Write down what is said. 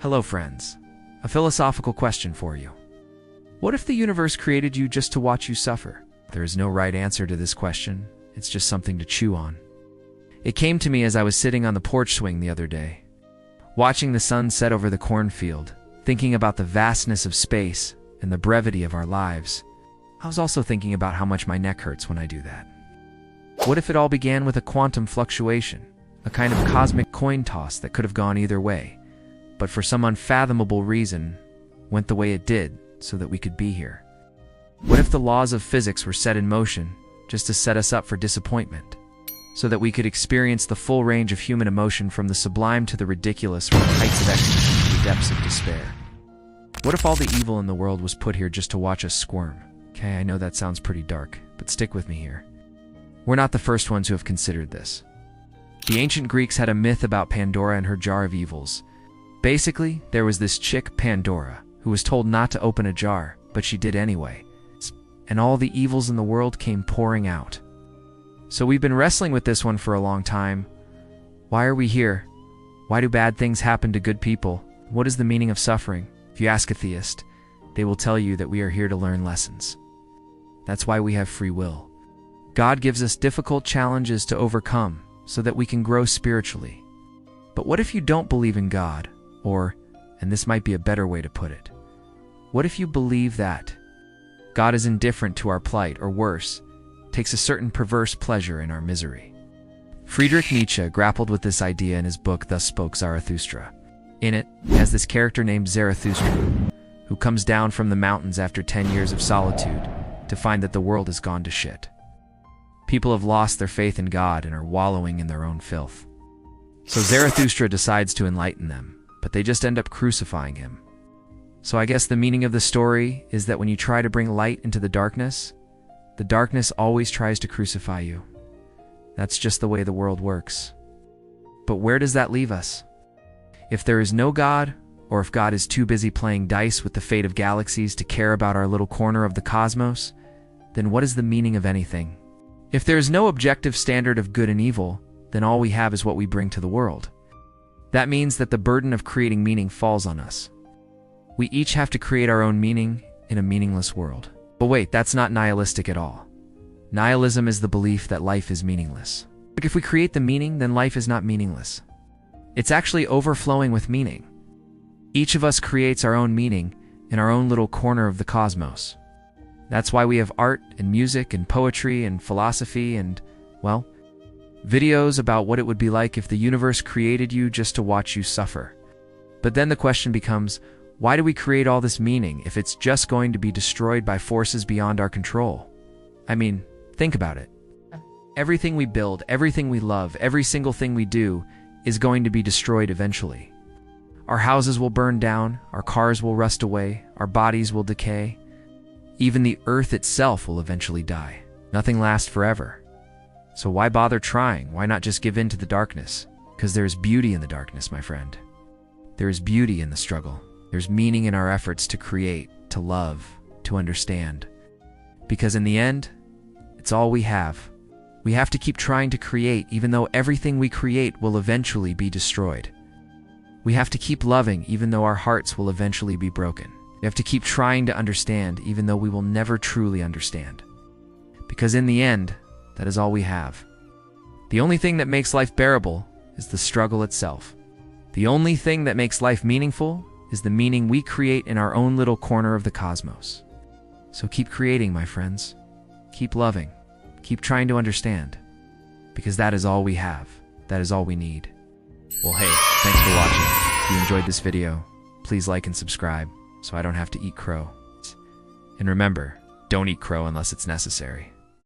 Hello, friends. A philosophical question for you. What if the universe created you just to watch you suffer? There is no right answer to this question. It's just something to chew on. It came to me as I was sitting on the porch swing the other day, watching the sun set over the cornfield, thinking about the vastness of space and the brevity of our lives. I was also thinking about how much my neck hurts when I do that. What if it all began with a quantum fluctuation, a kind of cosmic coin toss that could have gone either way, but for some unfathomable reason went the way it did so that we could be here? What if the laws of physics were set in motion just to set us up for disappointment, so that we could experience the full range of human emotion from the sublime to the ridiculous, from the heights of ecstasy to the depths of despair? What if all the evil in the world was put here just to watch us squirm? Okay, I know that sounds pretty dark, but stick with me here. We're not the first ones who have considered this. The ancient Greeks had a myth about Pandora and her jar of evils. Basically, there was this chick, Pandora, who was told not to open a jar, but she did anyway. And all the evils in the world came pouring out. So we've been wrestling with this one for a long time. Why are we here? Why do bad things happen to good people? What is the meaning of suffering? If you ask a theist, they will tell you that we are here to learn lessons. That's why we have free will. God gives us difficult challenges to overcome so that we can grow spiritually. But what if you don't believe in God? Or, and this might be a better way to put it, what if you believe that God is indifferent to our plight, or worse, takes a certain perverse pleasure in our misery? Friedrich Nietzsche grappled with this idea in his book Thus Spoke Zarathustra. In it, he has this character named Zarathustra, who comes down from the mountains after 10 years of solitude to find that the world has gone to shit. People have lost their faith in God and are wallowing in their own filth. So Zarathustra decides to enlighten them, but they just end up crucifying him. So I guess the meaning of the story is that when you try to bring light into the darkness always tries to crucify you. That's just the way the world works. But where does that leave us? If there is no God, or if God is too busy playing dice with the fate of galaxies to care about our little corner of the cosmos, then what is the meaning of anything? If there is no objective standard of good and evil, then all we have is what we bring to the world. That means that the burden of creating meaning falls on us. We each have to create our own meaning in a meaningless world. But wait, that's not nihilistic at all. Nihilism is the belief that life is meaningless. Like if we create the meaning, then life is not meaningless. It's actually overflowing with meaning. Each of us creates our own meaning in our own little corner of the cosmos. That's why we have art and music and poetry and philosophy and, well, videos about what it would be like if the universe created you just to watch you suffer. But then the question becomes, why do we create all this meaning if it's just going to be destroyed by forces beyond our control? I mean, think about it. Everything we build, everything we love, every single thing we do is going to be destroyed eventually. Our houses will burn down, our cars will rust away, our bodies will decay. Even the earth itself will eventually die. Nothing lasts forever. So why bother trying? Why not just give in to the darkness? Because there is beauty in the darkness, my friend. There is beauty in the struggle. There's meaning in our efforts to create, to love, to understand. Because in the end, it's all we have. We have to keep trying to create, even though everything we create will eventually be destroyed. We have to keep loving, even though our hearts will eventually be broken. We have to keep trying to understand, even though we will never truly understand. Because in the end, that is all we have. The only thing that makes life bearable is the struggle itself. The only thing that makes life meaningful is the meaning we create in our own little corner of the cosmos. So keep creating, my friends. Keep loving. Keep trying to understand. Because that is all we have. That is all we need. Well, hey, thanks for watching. If you enjoyed this video, please like and subscribe so I don't have to eat crow. And remember, don't eat crow unless it's necessary.